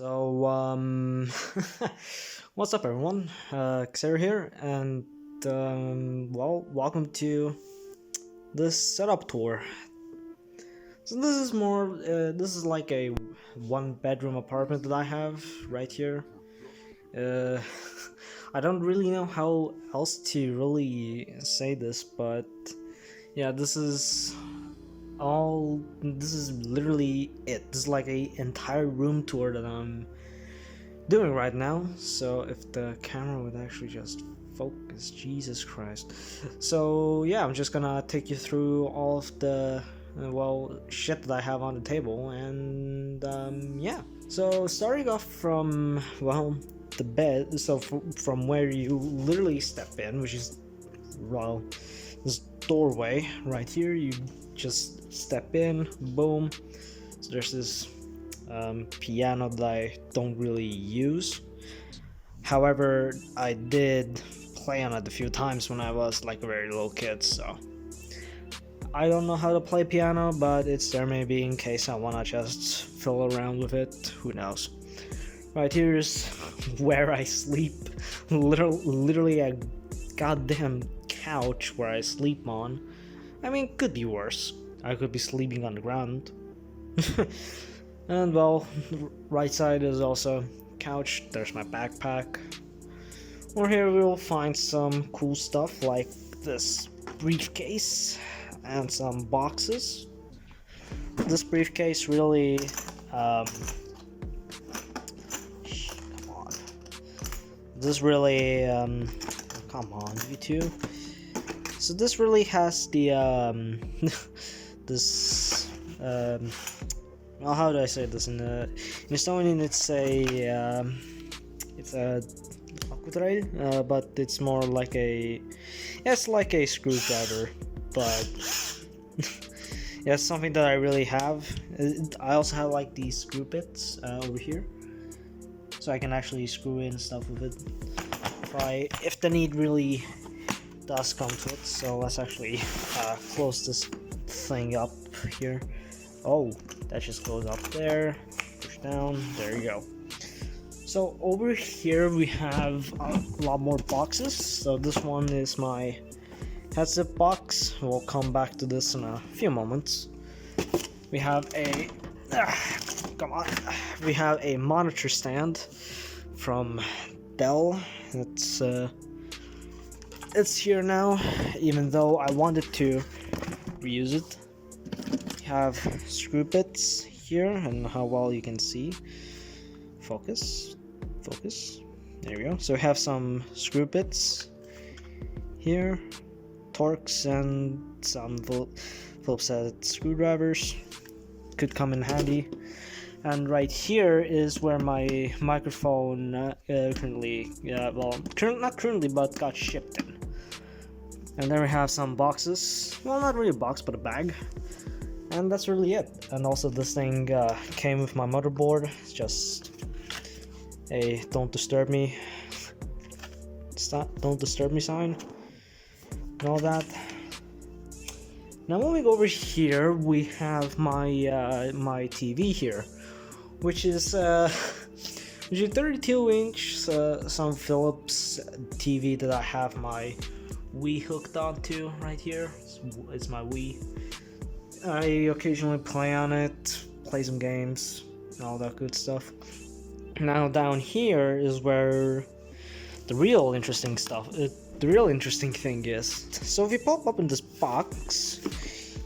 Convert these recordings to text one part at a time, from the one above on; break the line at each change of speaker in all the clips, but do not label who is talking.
So, what's up everyone? Xaero here, and well, welcome to this setup tour. So this is more, this is like a one-bedroom apartment that I have right here. I don't really know how else to really say this, but yeah, this is literally it. This is like a entire room tour that I'm doing right now. So if the camera would actually just focus, Jesus Christ. So yeah, I'm just gonna take you through all of the shit that I have on the table, and yeah. So starting off from the bed, so from where you literally step in, which is this doorway right here. You just step in, boom. So there's this piano that I don't really use. However, I did play on it a few times when I was like a very little kid, so I don't know how to play piano, but it's there maybe in case I wanna just fiddle around with it. Who knows? Right here is where I sleep. Literally a goddamn couch where I sleep on. I mean, could be worse. I could be sleeping on the ground. And well, right side is also couch. There's my backpack. Or here we'll find some cool stuff like this briefcase and some boxes. This briefcase really come on. This really come on, you two. So this really has the this well, how do I say this in Estonian? It's a but it's more like it's like a screwdriver, but yeah, it's something that I really have. I also have like these screw bits over here, so I can actually screw in stuff with it if the need really does come to it. So let's actually close this thing up here. Oh, that just goes up there, push down, there you go. So over here we have a lot more boxes. So this one is my headset box. We'll come back to this in a few moments. We have a we have a monitor stand from Dell. It's here now, even though I wanted to reuse it. We have screw bits here, and how well you can see. Focus. There we go. So we have some screw bits here, Torx, and some Phillips head screwdrivers. Could come in handy. And right here is where my microphone not currently, but got shipped in. And then we have some boxes. Well, not really a box, but a bag. And that's really it. And also this thing came with my motherboard. It's just a don't disturb me sign and all that. Now moving over here, we have my my TV here, which is 32-inch some Philips TV that I have my Wii hooked onto right here. It's my Wii. I occasionally play on it, play some games, and all that good stuff. Now down here is where the real interesting thing is. So if you pop up in this box,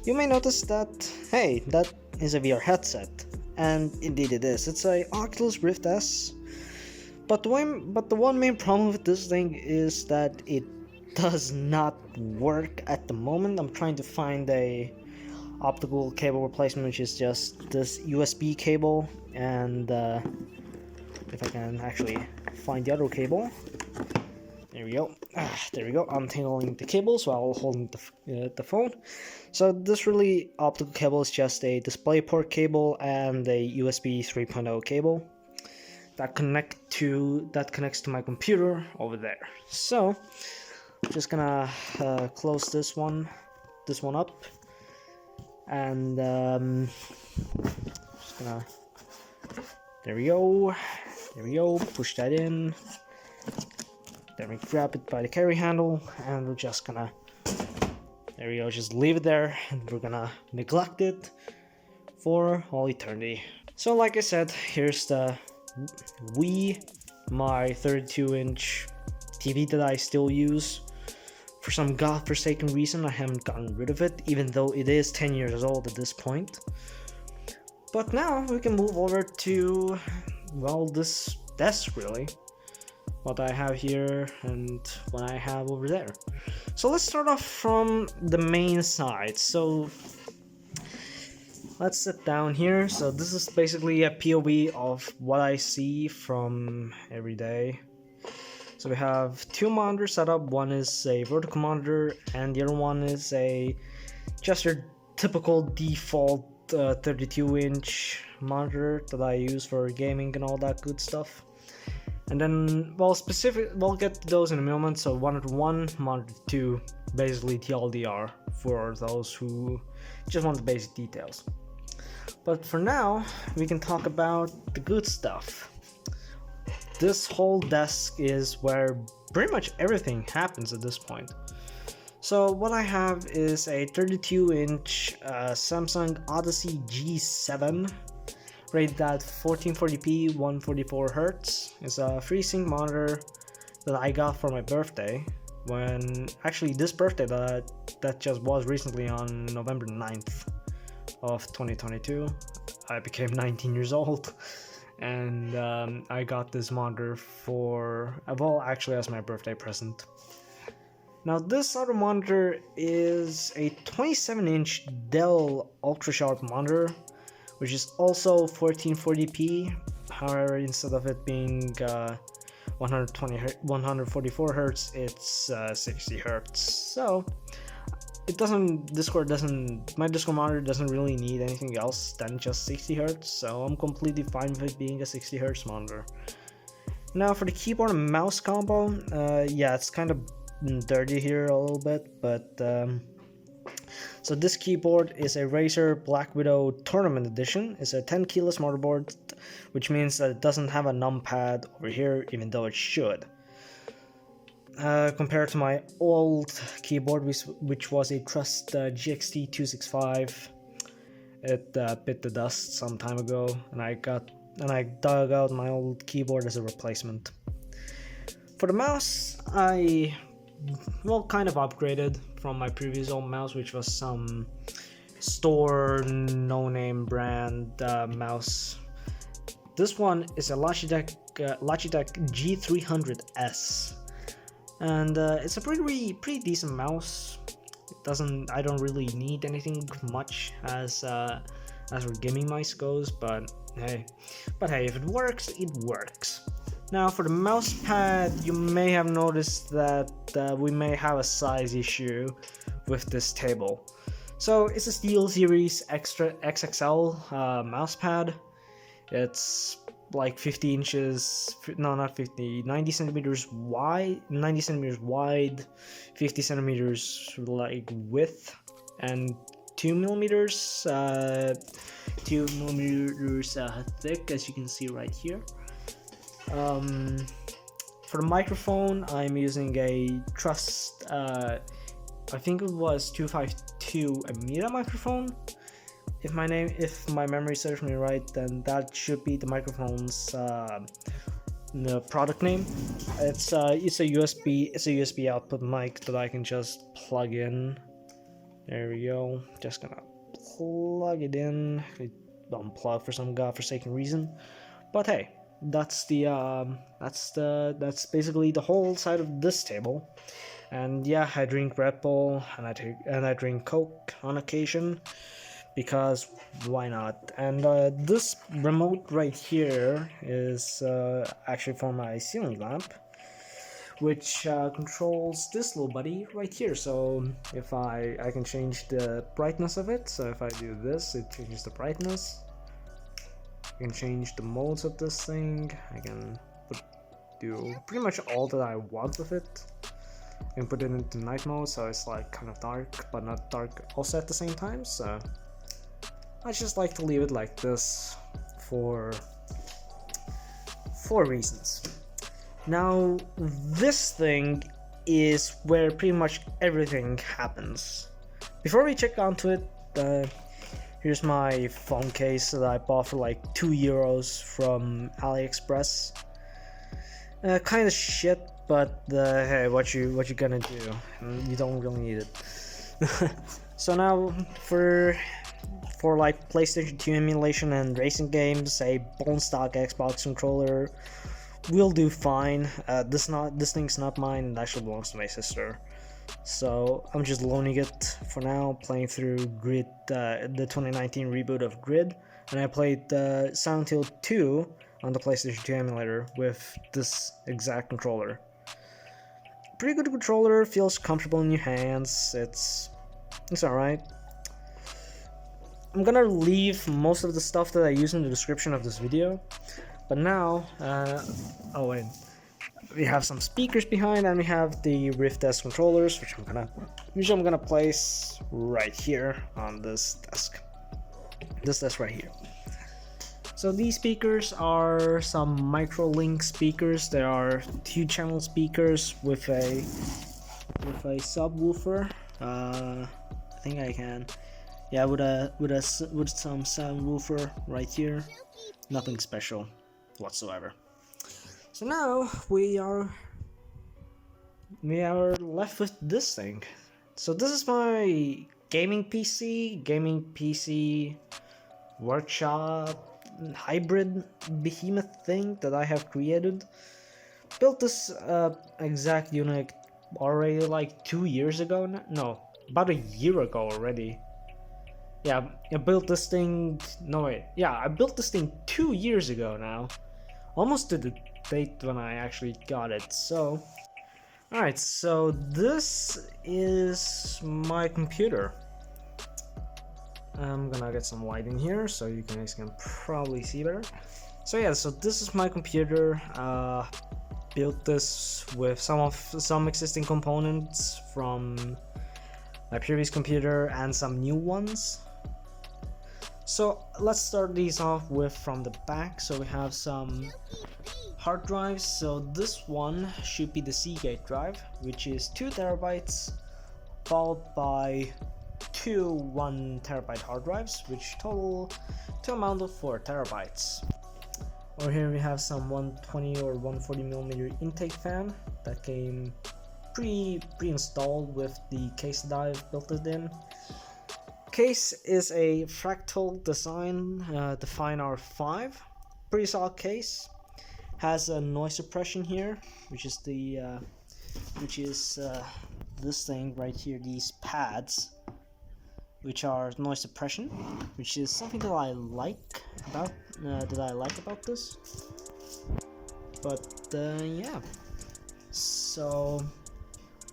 you may notice that, hey, that is a VR headset. And indeed it is. It's a Oculus Rift S. But the one main problem with this thing is that it does not work at the moment. I'm trying to find a optical cable replacement, which is just this USB cable, and if I can actually find the other cable. There we go. There we go. Untangling the cables while holding the phone. So this really optical cable is just a DisplayPort cable and a USB 3.0 cable that connects to my computer over there. So just gonna close this one up, and just gonna There we go. There we go. Push that in. Then we grab it by the carry handle, and we're just gonna, there we go, just leave it there, and we're gonna neglect it for all eternity. So like I said, here's the my 32-inch TV that I still use. For some godforsaken reason, I haven't gotten rid of it, even though it is 10 years old at this point. But now we can move over to, well, this desk really. What I have here and what I have over there. So let's start off from the main side. So let's sit down here. So this is basically a POV of what I see from every day. So we have two monitors set up. One is a vertical monitor and the other one is just your typical default 32-inch monitor that I use for gaming and all that good stuff. And then, well, we'll get to those in a moment. So monitor 1, monitor 2, basically TLDR for those who just want the basic details. But for now, we can talk about the good stuff. This whole desk is where pretty much everything happens at this point. So what I have is a 32-inch Samsung Oddysey G7. Rated at 1440p, 144Hz. It's a FreeSync monitor that I got for my birthday. When actually this birthday that just was recently on November 9th of 2022. I became 19 years old, and I got this monitor for, well, actually as my birthday present. Now this other monitor is a 27-inch Dell Ultra Sharp monitor, which is also 1440p. However, instead of it being 144 Hz, it's 60 Hz. So it doesn't. My Discord monitor doesn't really need anything else than just 60 Hz. So I'm completely fine with it being a 60 Hz monitor. Now for the keyboard and mouse combo, yeah, it's kind of dirty here a little bit, but. So this keyboard is a Razer Blackwidow Tournament Edition. It's a 10 keyless motherboard, which means that it doesn't have a numpad over here, even though it should. Compared to my old keyboard, which was a Trust GXT 265, it bit the dust some time ago, and I dug out my old keyboard as a replacement. For the mouse, I kind of upgraded from my previous old mouse, which was some store no-name brand mouse. This one is a Logitech G300S, and it's a pretty decent mouse. I don't really need anything much as far gaming mice goes, but hey, if it works, it works. Now for the mouse pad, you may have noticed that we may have a size issue with this table. So it's a Steelseries XXL mouse pad. It's like 50 inches, no, not 50, 90 centimeters wide, 50 centimeters like width, and 2 millimeters thick, as you can see right here. For the microphone, I'm using a Trust, I think it was 252 Emita microphone. If my memory serves me right, then that should be the microphone's the product name. It's a USB output mic that I can just plug in. There we go. Just gonna plug it in. It unplug for some godforsaken reason, but hey. That's basically the whole side of this table. And yeah, I drink Red Bull and I drink Coke on occasion, because why not? And this remote right here is actually for my ceiling lamp, which controls this little buddy right here. So if I can change the brightness of it. So if I do this, it changes the brightness. I can change the modes of this thing. I can do pretty much all that I want with it. I can put it into night mode, so it's like kind of dark, but not dark also at the same time. So I just like to leave it like this for 4 reasons. Now, this thing is where pretty much everything happens. Before we check onto it, here's my phone case that I bought for like €2 from AliExpress. Kind of shit, but hey, what you gonna do? You don't really need it. So now for like PlayStation 2 emulation and racing games, a bone stock Xbox controller will do fine. This thing's not mine. It actually belongs to my sister. So I'm just loaning it for now, playing through Grid, the 2019 reboot of Grid, and I played Silent Hill 2 on the PlayStation 2 emulator with this exact controller. Pretty good controller, feels comfortable in your hands. It's alright. I'm gonna leave most of the stuff that I use in the description of this video, but now, oh wait, we have some speakers behind, and we have the Rift S controllers, which I'm gonna place right here on this desk. This desk right here. So these speakers are some micro-link speakers. They are 2-channel speakers with a subwoofer. I think I can. Yeah, with some subwoofer right here. Nothing special whatsoever. So now we are left with this thing. So this is my gaming PC workshop hybrid behemoth thing that I have created. Built this exact unit already like 2 years ago. No, about a year ago already. Yeah, I built this thing. No wait, yeah, I built this thing 2 years ago now, almost to the date when I actually got it. So, alright, so this is my computer. I'm gonna get some light in here so you guys can probably see better. So yeah, so this is my computer. Built this with some existing components from my previous computer and some new ones. So let's start these off with from the back. So we have some hard drives. So this one should be the Seagate drive, which is 2 terabytes, followed by 2 1TB hard drives, which total to amount of 4 terabytes. Over here we have some 120 or 140mm intake fan that came pre-installed with the case that I've built it in. Case is a Fractal design, Define R5, pretty solid case. Has a noise suppression here, which is this thing right here, these pads, which are noise suppression, which is something that I like about this. But yeah, so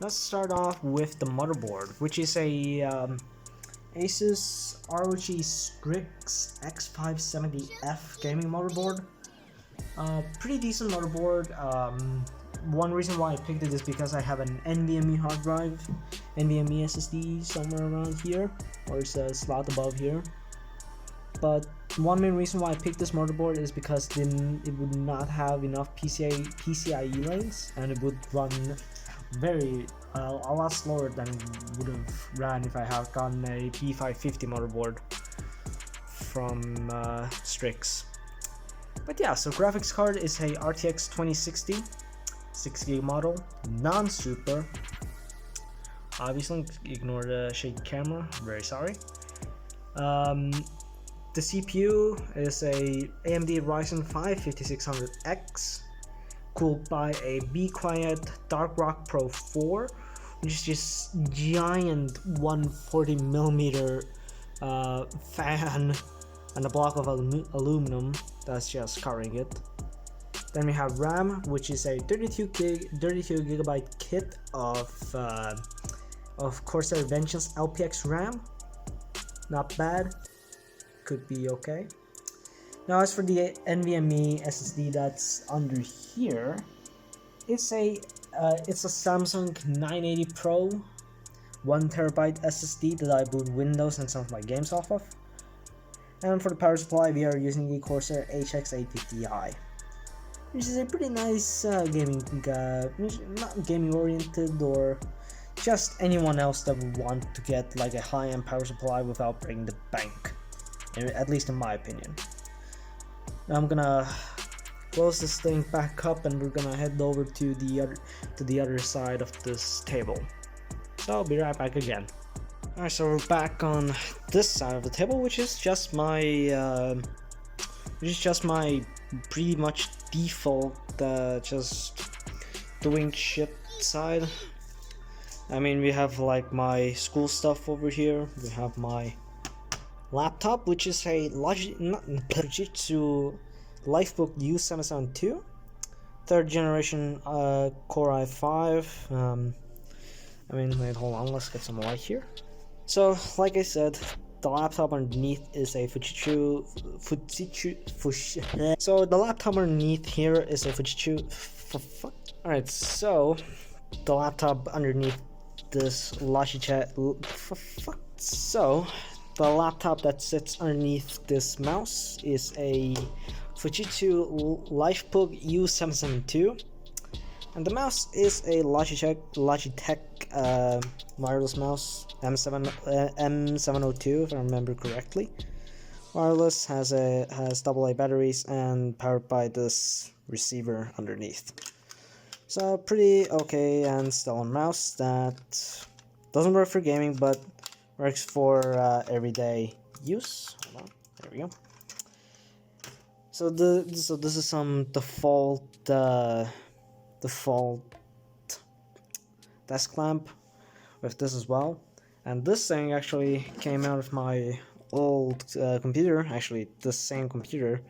let's start off with the motherboard, which is a ASUS ROG Strix X570F gaming motherboard. Pretty decent motherboard. One reason why I picked it is because I have an NVMe hard drive, NVMe SSD somewhere around here, or it's a slot above here. But one main reason why I picked this motherboard is because it would not have enough PCIe lanes, and it would run a lot slower than it would have ran if I had gotten a P550 motherboard from Strix. But yeah, so graphics card is a RTX 2060 6GB model, non-super. Obviously, ignore the shaky camera, very sorry. The CPU is a AMD Ryzen 5 5600X, cooled by a Be Quiet Dark Rock Pro 4, which is just giant 140mm fan and a block of aluminum that's just covering it. Then we have RAM, which is a 32GB kit of Corsair Vengeance LPX RAM. Not bad, could be okay. Now as for the NVMe SSD that's under here, it's a Samsung 980 Pro 1TB SSD that I boot Windows and some of my games off of. And for the power supply, we are using the Corsair HX850i. which is a pretty nice gaming, not gaming oriented, or just anyone else that would want to get like a high-end power supply without breaking the bank, at least in my opinion. Now I'm gonna close this thing back up and we're gonna head over to the other side of this table. So I'll be right back again. Alright, so we're back on this side of the table, which is just my pretty much default just doing shit side. I mean, we have like my school stuff over here. We have my laptop, which is a Fujitsu Lifebook U772, 3rd generation Core i5. I mean, wait, hold on, let's get some light here. So, like I said, the laptop underneath is a Fujitsu. So the laptop underneath here is a Fujitsu. Alright, so the laptop underneath this Logitech. So the laptop that sits underneath this mouse is a Fujitsu Lifebook U772, and the mouse is a Logitech wireless mouse M702, if I remember correctly. Wireless, has AA batteries and powered by this receiver underneath. So pretty okay and stellar mouse that doesn't work for gaming but works for everyday use. Hold on, there we go. So this is some default desk lamp with this as well, and this thing actually came out of my old computer, actually the same computer,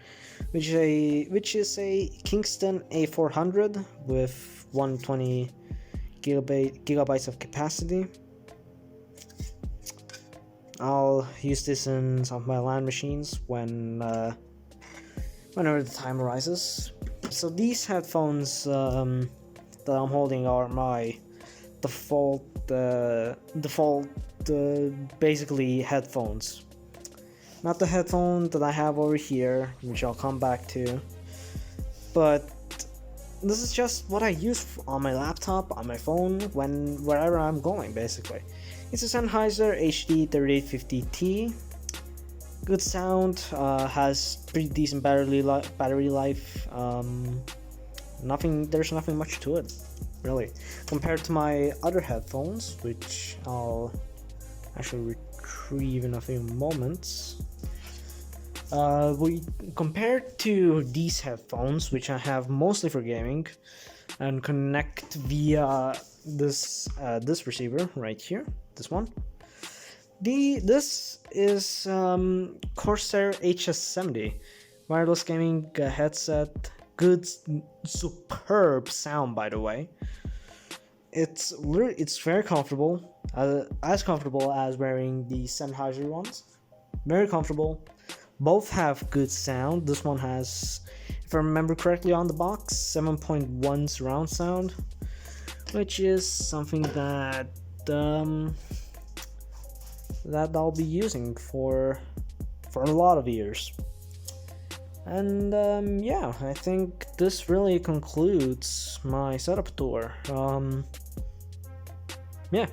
which is a Kingston A400 with 120 gigabytes of capacity. I'll use this in some of my LAN machines whenever the time arises. So these headphones that I'm holding are my default basically headphones. Not the headphone that I have over here, which I'll come back to, but this is just what I use on my laptop, on my phone, wherever I'm going, basically. It's a Sennheiser HD3850T. Good sound, has pretty decent battery life. There's nothing much to it, really, compared to my other headphones, which I'll actually retrieve in a few moments. Compared to these headphones, which I have mostly for gaming and connect via this receiver right here, this one. This is Corsair HS70 wireless gaming headset. Good, superb sound, by the way. It's very comfortable, as comfortable as wearing the Sennheiser ones. Very comfortable. Both have good sound. This one has, if I remember correctly on the box, 7.1 surround sound, which is something that I'll be using for a lot of years. And yeah, I think this really concludes my setup tour. Yeah,